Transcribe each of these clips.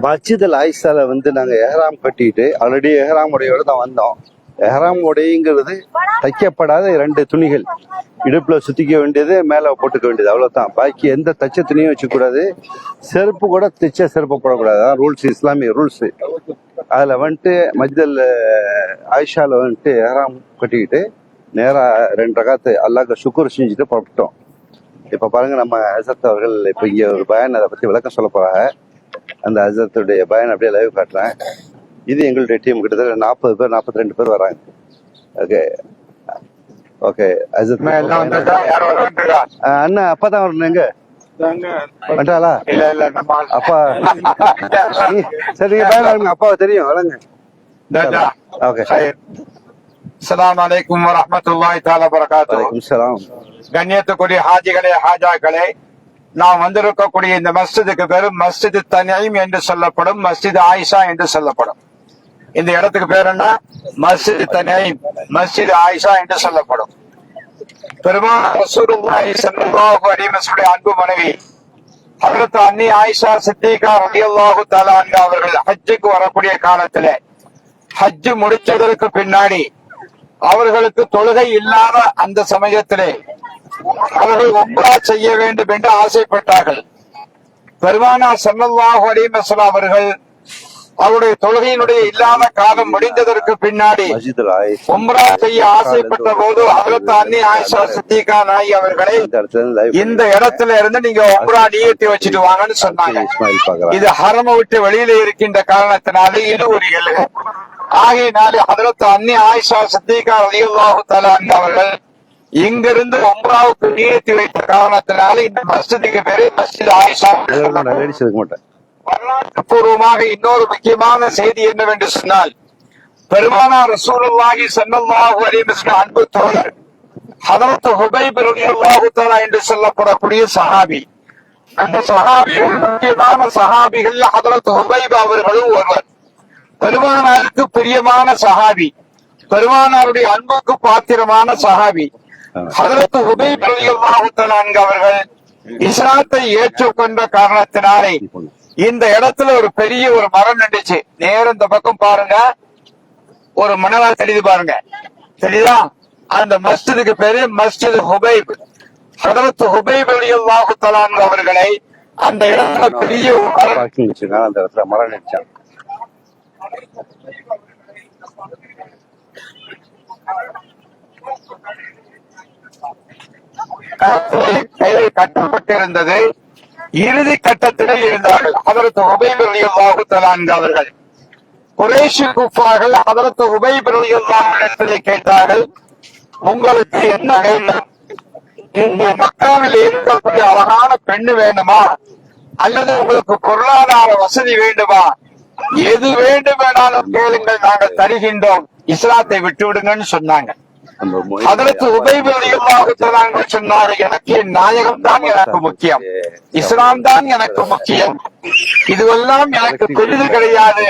மஸ்ஜித் அல் ஆயிஷால நாங்க எஹ்ராம் கட்டிட்டு ஆல்ரெடி எஹ்ராம் உடையோட தான் வந்தோம். எஹ்ராம் உடைங்கிறது தைக்கப்படாத 2 துணிகள், இடுப்புல சுத்திக்க வேண்டியது, மேல போட்டுக்க வேண்டியது, அவ்வளவுதான். பாக்கி எந்த தச்ச துணியும் வச்சுக்கூடாது. செருப்பு கூட தைச்ச செருப்பு போடக்கூடாது. அதான் ரூல்ஸ், இஸ்லாமிய ரூல்ஸ். அதுல மஸ்ஜித் ஆயிஷால எஹ்ராம் கட்டிக்கிட்டு நேரா 2 ரகாத்து அல்லாஹ்க்கு சுக்ர் செஞ்சுட்டு புறப்பட்டோம். இப்ப பாருங்க, நம்ம ஹசரத் அவர்கள் இப்ப இங்க ஒரு பயான் அதை பத்தி விளக்கம் சொல்ல போறாங்க. அந்த ஹசரத்துடைய பயான் அப்படியே லைவ் காட்டுறேன். இது எங்களுடைய டீம், கிட்டத்தட்ட 40 பேர் 42 பேர் வராங்க. Okay okay. அண்ணா அப்பதான் வரணும். எங்க வந்துட்டாளா அப்பா? சரி, பயான் அப்பாவை தெரியும், வளங்க. ஓகே. அஸ்ஸலாமு அலைக்கும் வரஹ்மத்துல்லாஹி தஆலா வபரகாத்துஹு. வலைக்கும் ஸலாம். கண்ணியத்துக்குரிய ஹாஜிகளே, ஹாஜாக்களே, நாம் வந்திருக்கக்கூடிய இந்த மஸ்ஜிதுக்கு பேரு மஸ்ஜித் தனீம் என்று சொல்லப்படும், மஸ்ஜித் ஆயிஷா என்று சொல்லப்படும். இந்த இடத்துக்கு பேர் என்ன? மஸ்ஜித் தனீம், மஸ்ஜித் ஆயிஷா என்று சொல்லப்படும். பெருமானார் ரசூலுல்லாஹி ஸல்லல்லாஹு அலைஹி வஸல்லம் அன்பு மனைவி ஹஜ்ரத் அன்னி ஆயிஷா சித்திகா ரலியல்லாஹு தஆலா அன்ஹா அவர்கள் ஹஜ்ஜுக்கு வரக்கூடிய காலத்திலே, ஹஜ் முடிச்சதற்கு பின்னாடி அவர்களுக்கு தொழுகை இல்லாத அந்த சமயத்திலே அவர்கள் உம்ரா செய்ய வேண்டும் என்று ஆசைப்பட்டார்கள். பெருமானார் ஸல்லல்லாஹு அலைஹி வஸல்லம் அவர்கள் அவருடைய தொழுகையினுடைய இல்லாத காலம் முடிந்ததற்கு பின்னாடி உம்ரா செய்ய ஆசைப்பட்ட போது ஹஜ்ரத் அன்னி ஆயிஷா சித்திகா நாயி அவர்களை இந்த இடத்துல இருந்து நீங்க உம்ரா நியத்தி வச்சுட்டு வாங்கன்னு சொன்னாங்க. இது ஹரம விட்டு வெளியில இருக்கின்ற காரணத்தினால இது ஒரு எல்லை. ஆகையினாலே ஹஜ்ரத் அன்னி ஆயிஷா சித்திகா ரலியல்லாஹு தஆலா அன்ஹா அவர்கள் இங்கிருந்து உம்ராவுக்கு நியத்தி வைத்த காரணத்தினால இந்த மஸ்ஜிதுக்கு பேரு மஸ்ஜித் ஆயிஷா. வரலாற்று பூர்வமாக இன்னொரு முக்கியமான செய்தி என்னவென்று சொன்னால், பெருமானார் ரசூலுல்லாஹி ஸல்லல்லாஹு அலைஹி வஸல்லம் அன்பு தோழர் ஹஜ்ரத் ஹுபைப் ரலியல்லாஹு தஆலா என்று சொல்லப்படக்கூடிய சஹாபி. அந்த சஹாபி முக்கியமான சஹாபிகள் ஹஜ்ரத் ஹுபைப் அவர்களும் ஒருவர். பெருமானாருக்கு பிரியமான சஹாபி, பெருமானாருடைய அன்புக்கு பாத்திரமான சஹாபி ஹஜ்ரத் ஹுபைப் ரலியல்லாஹு தஆலா அவர்கள் இஸ்லாத்தை ஏற்றுக்கொண்ட காரணத்தினாலே இந்த இடத்துல ஒரு பெரிய ஒரு மரம் நின்றுச்சு. நேரம் இந்த பக்கம் பாருங்க, ஒரு மணலா தெரியுது பாருங்க, தெரியுதா? அந்த மஸ்ஜிதுக்கு பேரு மஸ்ஜித் ஹுபைப். ஹஜ்ரத் ஹுபைப் ரலியல்லாஹு தஆலா அவர்களை அந்த இடத்துல பெரிய ஒரு மரம் நின்றுச்சு. கட்டப்பட்டிருந்தது. இறுதி கட்டத்திலே இருந்தார்கள் ஹஜ்ரத் ஹுபைப் ரலியல்லாஹு தஆலா அவர்கள். குறைஷி குஃபார்கள் ஹஜ்ரத் ஹுபைப் ரலியல்லாஹு அன்ஹு கேட்டார்கள், உங்களுக்கு என்ன வேண்டும்? இந்த மக்காவில் இருக்கக்கூடிய அழகான பெண்ணு வேண்டுமா, அல்லது உங்களுக்கு பொருளாதார வசதி வேண்டுமா? எது வேண்டும் வேணாலும் கேளுங்கள், நாங்கள் தருகின்றோம், இஸ்லாத்தை விட்டு விடுங்கன்னு சொன்னாங்க. ஹஜ்ரத் ஹுபைப் ரலியல்லாஹு தஆலா சொன்னார்கள், எனக்கு என் நாயகம் தான் எனக்கு முக்கியம், இஸ்லாம் தான் எனக்கு முக்கியம், இதுவெல்லாம் எனக்கு பெரிது கிடையாது,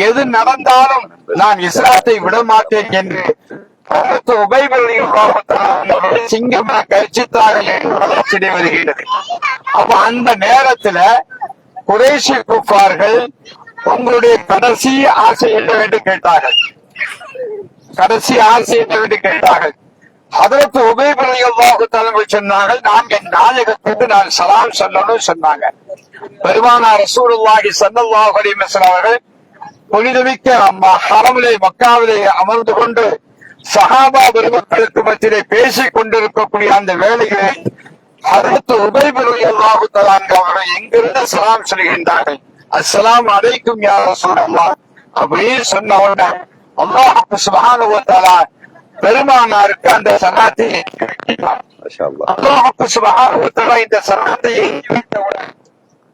எது நடந்தாலும் நான் இஸ்லாத்தை விட மாட்டேன் என்று ஹஜ்ரத் ஹுபைப் ரலியல்லாஹு தஆலா சிங்கமாக கர்ஜித்தார்கள் என்று வருகிறது. அப்ப அந்த நேரத்துல குறைஷி குஃபார்கள் உங்களுடைய கடைசி ஆசை என்னவென்று கேட்டார்கள். கடைசி ஆசை என்னவென்று கேட்டார்கள். ஹஜ்ரத் ஹுபைப் ரலியல்லாஹு தஆலா சொன்னார்கள், நான் என் நாயகத்துக்கு நான் சலாம் சொல்லணும்னு சொன்னாங்க. பெருமானார் ரசூலுல்லாஹி ஸல்லல்லாஹு அலைஹி வஸல்லம் அவர்கள் புனிதமிக்க ஹரமிலே மக்காவிலே அமர்ந்து கொண்டு சஹாபா பெருமக்களுக்கு மத்தியிலே பேசிக் கொண்டிருக்கக்கூடிய அந்த வேளையிலே ஹஜ்ரத் ஹுபைப் ரலியல்லாஹு தஆலா அவர்கள் எங்கிருந்து சலாம் சொல்கின்றார்கள். அஸ்ஸலாமு அலைக்கும் யா ரசூலல்லாஹ் அப்படியே சொன்ன உடனே அல்லாஹ் சுப்ஹானஹு வ தஆலா பெருமானாருக்கு அந்த சலாத்தை அல்லாஹ் சுப்ஹானஹு வ தஆலா இந்த சலாத்தை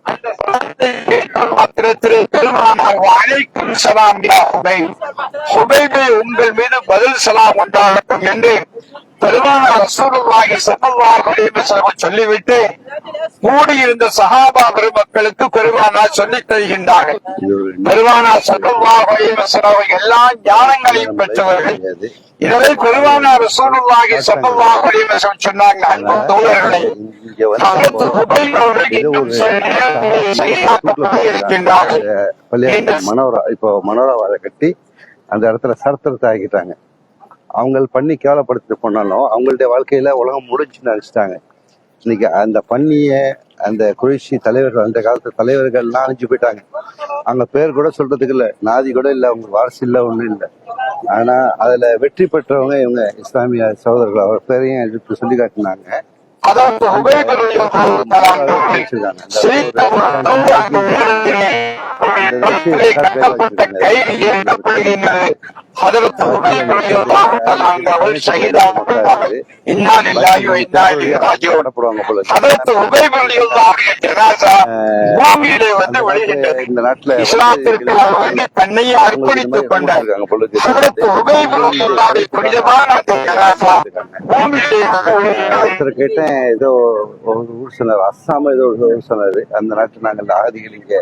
அந்த சலாத்தை மாத்திரத்தில் பெருமானார் வலைக்கும் சலாம் யா ஹுபைப், ஹுபைபே உங்கள் மீது பதில் சலாம் உண்டாகட்டும் என்று பெருமானார் ரசூலுல்லாஹி ஸல்லல்லாஹு அலைஹி வஸல்லம் சொல்லிவிட்டு கூடியிருந்த சஹாபா பெருமக்களுக்கு பெருமானார் சொல்லித் தருகின்றார்கள். பெருமானார் ஸல்லல்லாஹு அலைஹி வஸல்லம் எல்லா ஞானங்களையும் பெற்றவர்கள். எனவே பெருமானார் ரசூலுல்லாஹி ஸல்லல்லாஹு அலைஹி வஸல்லம் சொன்னாங்க, அன்பு தோழர்களே, மனோரா இப்போ மனோராவாத கட்டி அந்த இடத்துல சரத்திரத்தை ஆக்கிட்டாங்க. அவங்க பண்ணி கேவலப்படுத்திட்டு போனாலும் அவங்களுடைய வாழ்க்கையில உலகம் முடிஞ்சுன்னு நினைச்சிட்டாங்க. இன்னைக்கு அந்த பண்ணிய அந்த குறைஷி தலைவர்கள், அந்த காலத்து தலைவர்கள் எல்லாம் அழிஞ்சு போயிட்டாங்க. அவங்க பேர் கூட சொல்றதுக்கு இல்ல, நாதி கூட இல்ல, அவங்க வாரிசு இல்ல, ஒண்ணும் இல்லை. ஆனா அதுல வெற்றி பெற்றவங்க இவங்க இஸ்லாமிய சகோதரர்கள். அவர் பேரையும் எடுத்து சொல்லி காட்டினாங்க. இந்த நாட்டுல தன்னையே அர்ப்பணித்துக் கொண்டார். கேட்டேன், ஏதோ ஒரு ஊர் சொன்னார், அஸ்ஸாம ஏதோ ஒரு ஊர் சொன்னாரு. அந்த நாட்டு நாங்கள் ஆதிகள் இங்க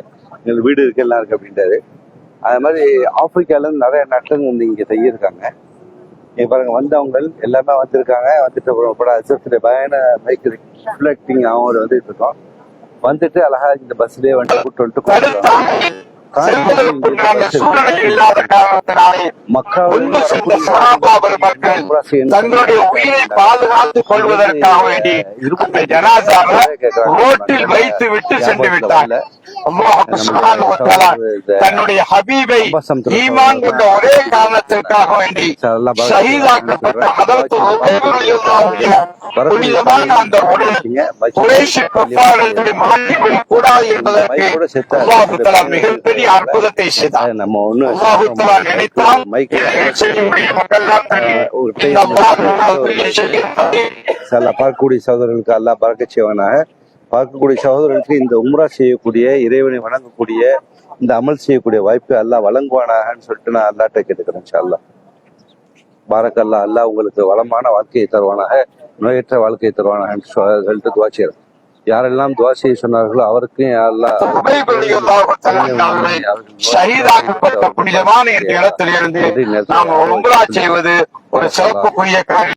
எங்கள் வீடு இருக்கு எல்லாம் இருக்கு அப்படின்றாரு. அது மாதிரி ஆப்பிரிக்கால இருந்து நிறைய நாட்டுல வந்து இங்க செய்யிருக்காங்க. இங்க பாருங்க, வந்தவங்க எல்லாமே வந்திருக்காங்க. வந்துட்டு பயண பைக் ரிஃப்ளெக்டிங் அவங்க வந்துட்டு இருக்கோம். வந்துட்டு அழகா இந்த பஸ்லயே வந்து கூட்டு வந்துட்டு தங்களுடைய உயிரை பாதுகாத்துக் கொள்வதற்காக வேண்டி ரோட்டில் வைத்து விட்டு சென்று விட்டாங்க. தன்னுடைய ஹபீபை ஈமான் கொண்ட ஒரே காரணத்திற்காக வேண்டி ஷஹீதாக்கப்பட்ட ஹதரத் புனிதமான அந்த குறைஷி கஃபாரத்தை மாற்றிக்கொள்ள கூடாது என்பதற்கு அல்லாஹ் தஆலா மிகப்பெரிய அற்புதத்தை செய்தார். நம்ம ஒண்ணு அல்லாஹ் தஆலா நினைத்தால் பார்க்கக்கூடிய சகோதரர்களுக்கு அல்லாஹ் பறக்கச் செய்வானாக. பார்க்கக்கூடிய சகோதரர்களுக்கு இந்த உம்ரா செய்யக்கூடிய, இறைவனை வணங்கக்கூடிய, இந்த அமல் செய்யக்கூடிய வாய்ப்பு அல்லாஹ் வழங்குவானாகன்னு சொல்லிட்டு நான் அல்லாஹ்ட்ட கேட்டுக்கிறேன். இன்ஷா அல்லாஹ். பாரக்கல்லாஹ். அல்லாஹ் உங்களுக்கு வளமான வாழ்க்கையை தருவானாக, நோயற்ற வாழ்க்கையை தருவானாக சொல்லிட்டு துவா செய்யறேன். யாரெல்லாம் துவா செய்ய சொன்னார்களோ அவருக்கும் ஷஹீதாக்கப்பட்ட புனிதமான இந்த இடத்திலிருந்து நாம் உம்ரா செய்வது ஒரு சிறப்புக்குரிய காரியம்.